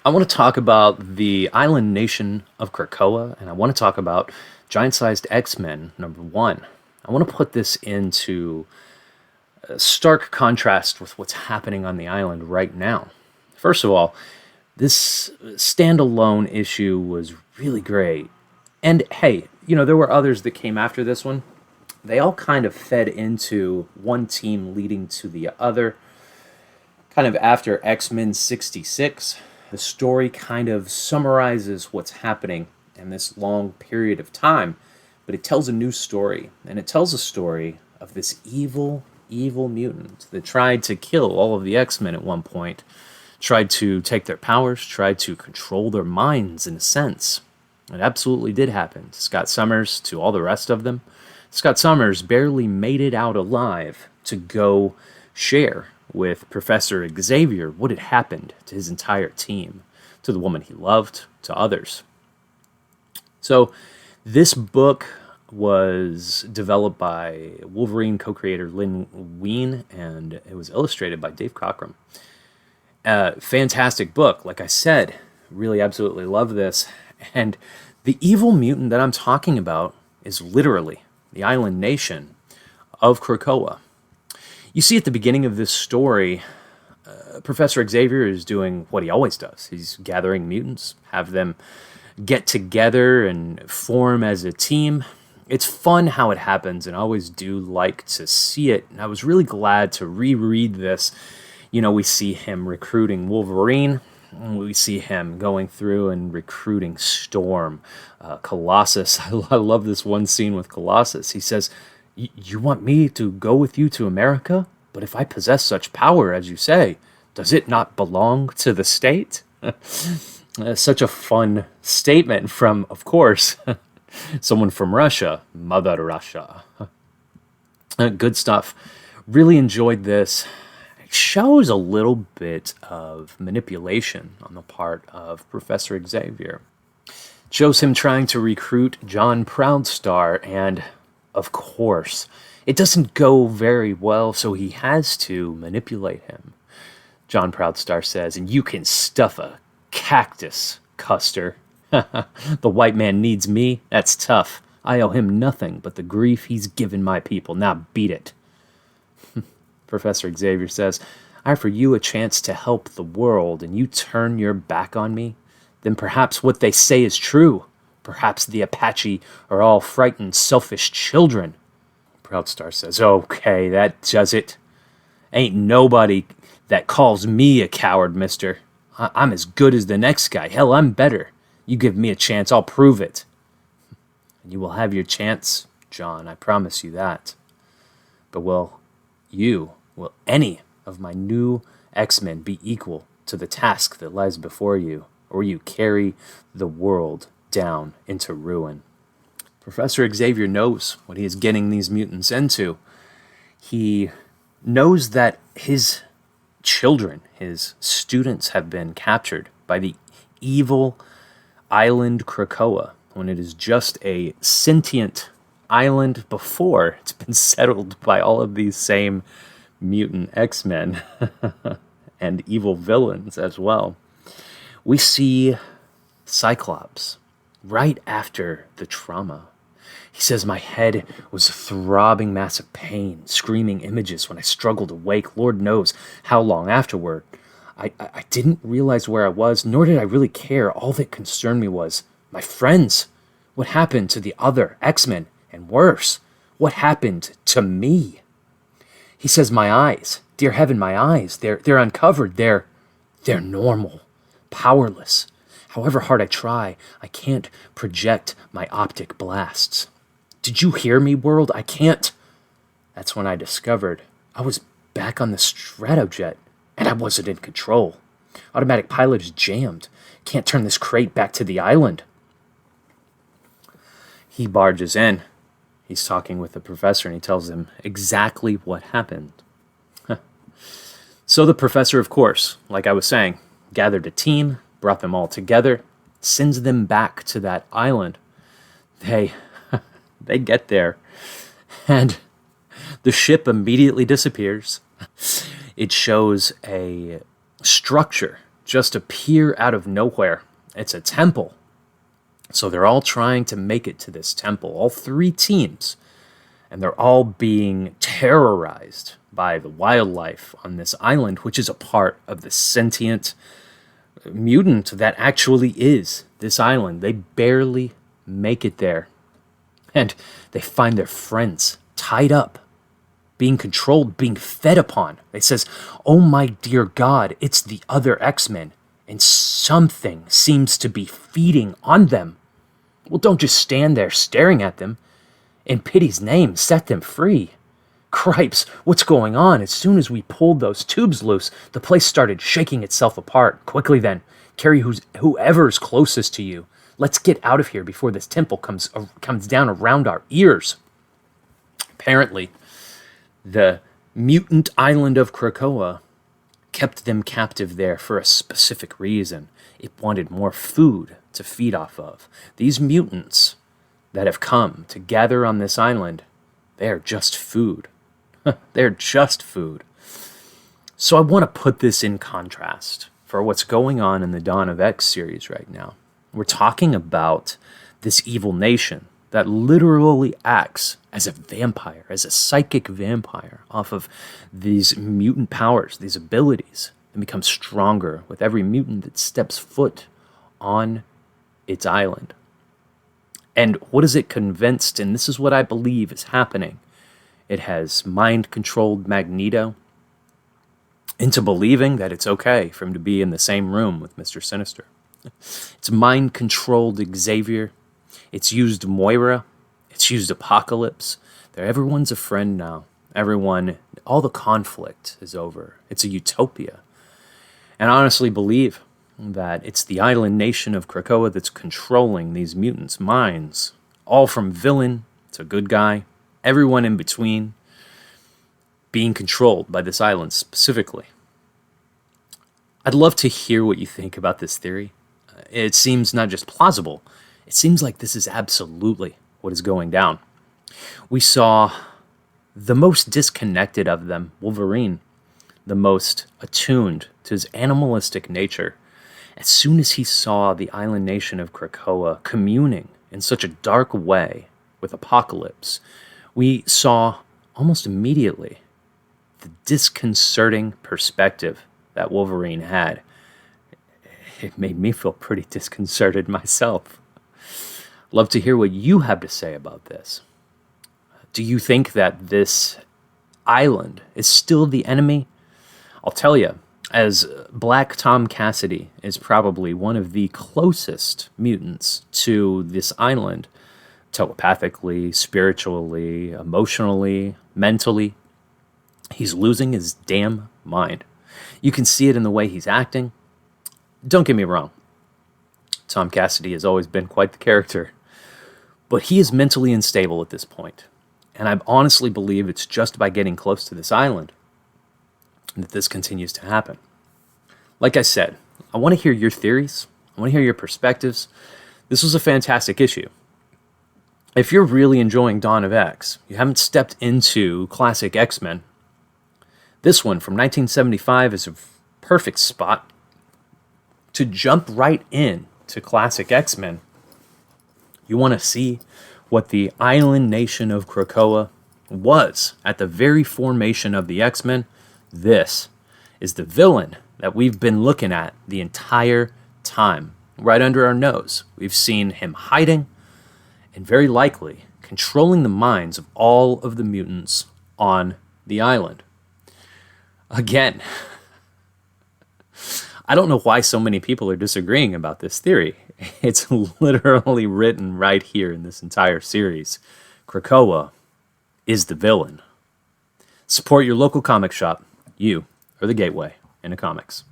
I want to talk about the island nation of Krakoa, and I want to talk about giant-sized X-Men #1. I want to put this into a stark contrast with what's happening on the island right now. First of all, this standalone issue was really great. And hey, there were others that came after this one. They all kind of fed into one team leading to the other. Kind of after X-Men 66, the story kind of summarizes what's happening in this long period of time, but it tells a new story, and it tells a story of this evil, evil mutant that tried to kill all of the X-Men at one point, tried to take their powers, tried to control their minds in a sense. It absolutely did happen to Scott Summers, to all the rest of them. Scott Summers barely made it out alive to go share with Professor Xavier what had happened to his entire team, to the woman he loved, to others. So this book was developed by Wolverine co-creator Lynn Wein, and it was illustrated by Dave Cockrum. Fantastic book, like I said. Really absolutely love this. And the evil mutant that I'm talking about is literally the island nation of Krakoa. You see at the beginning of this story, Professor Xavier is doing what he always does. He's gathering mutants, have them get together and form as a team. It's fun how it happens, and I always do like to see it. And I was really glad to reread this. We see him recruiting Wolverine. We see him going through and recruiting Storm, Colossus. I love this one scene with Colossus. He says, "You want me to go with you to America? But if I possess such power, as you say, does it not belong to the state?" Such a fun statement from, of course, someone from Russia, Mother Russia. Good stuff. Really enjoyed this. It shows a little bit of manipulation on the part of Professor Xavier. Shows him trying to recruit John Proudstar, and of course, it doesn't go very well, so he has to manipulate him. John Proudstar says, "And you can stuff a cactus, Custer. The white man needs me? That's tough. I owe him nothing but the grief he's given my people. Now beat it." Professor Xavier says, "I offer you a chance to help the world, and you turn your back on me? Then perhaps what they say is true. Perhaps the Apache are all frightened, selfish children." Proudstar says, "Okay, that does it. Ain't nobody that calls me a coward, mister. I'm as good as the next guy. Hell, I'm better. You give me a chance, I'll prove it." "And you will have your chance, John, I promise you that. But will any of my new X-Men be equal to the task that lies before you, or you carry the world down into ruin?" Professor Xavier knows what he is getting these mutants into. He knows that his children, his students, have been captured by the evil island Krakoa, when it is just a sentient island before it's been settled by all of these same mutant X-Men and evil villains as well. We see Cyclops right after the trauma. He says, "My head was a throbbing mass of pain, screaming images when I struggled awake, Lord knows how long afterward. I didn't realize where I was, nor did I really care. All that concerned me was my friends. What happened to the other X-Men? And worse, what happened to me?" He says, "My eyes, dear heaven, my eyes, they're uncovered, they're normal, powerless. However hard I try, I can't project my optic blasts. Did you hear me, world? I can't." That's when I discovered I was back on the Stratojet, and I wasn't in control. Automatic pilot is jammed. Can't turn this crate back to the island. He barges in. He's talking with the professor, and he tells him exactly what happened. So the professor, of course, like I was saying, gathered a team, brought them all together, sends them back to that island. They get there, and the ship immediately disappears. It shows a structure just appear out of nowhere. It's a temple. So they're all trying to make it to this temple, all 3 teams. And they're all being terrorized by the wildlife on this island, which is a part of the sentient mutant that actually is this island. They barely make it there. And they find their friends tied up, being controlled, being fed upon. They says, "Oh my dear God, it's the other X-Men, and something seems to be feeding on them." Well, don't just stand there staring at them. In pity's name, set them free. Cripes, what's going on? As soon as we pulled those tubes loose, the place started shaking itself apart. Quickly then, carry whoever's closest to you. Let's get out of here before this temple comes down around our ears. Apparently, the mutant island of Krakoa kept them captive there for a specific reason. It wanted more food to feed off of. These mutants that have come to gather on this island, they are just food. They're just food. So I want to put this in contrast for what's going on in the Dawn of X series right now. We're talking about this evil nation that literally acts as a vampire, as a psychic vampire, off of these mutant powers, these abilities, and becomes stronger with every mutant that steps foot on its island. And what is it convinced, and this is what I believe is happening, it has mind-controlled Magneto into believing that it's okay for him to be in the same room with Mr. Sinister. It's mind-controlled Xavier. It's used Moira. It's used Apocalypse. Everyone's a friend now. All the conflict is over. It's a utopia. And I honestly believe that it's the island nation of Krakoa that's controlling these mutants' minds. All from villain to good guy. Everyone in between being controlled by this island specifically. I'd love to hear what you think about this theory. It seems not just plausible, it seems like this is absolutely what is going down. We saw the most disconnected of them, Wolverine, the most attuned to his animalistic nature. As soon as he saw the island nation of Krakoa communing in such a dark way with Apocalypse, we saw almost immediately the disconcerting perspective that Wolverine had. It made me feel pretty disconcerted myself. Love to hear what you have to say about this. Do you think that this island is still the enemy? I'll tell you, as Black Tom Cassidy is probably one of the closest mutants to this island, telepathically, spiritually, emotionally, mentally, he's losing his damn mind. You can see it in the way he's acting. Don't get me wrong. Tom Cassidy has always been quite the character. But he is mentally unstable at this point. And I honestly believe it's just by getting close to this island that this continues to happen. Like I said, I want to hear your theories. I want to hear your perspectives. This was a fantastic issue. If you're really enjoying Dawn of X, you haven't stepped into classic X-Men, this one from 1975 is a perfect spot to jump right in to classic X-Men. You want to see what the island nation of Krakoa was at the very formation of the X-Men. This is the villain that we've been looking at the entire time, right under our nose. We've seen him hiding and very likely controlling the minds of all of the mutants on the island. Again, I don't know why so many people are disagreeing about this theory. It's literally written right here in this entire series. Krakoa is the villain. Support your local comic shop. You are the gateway into comics.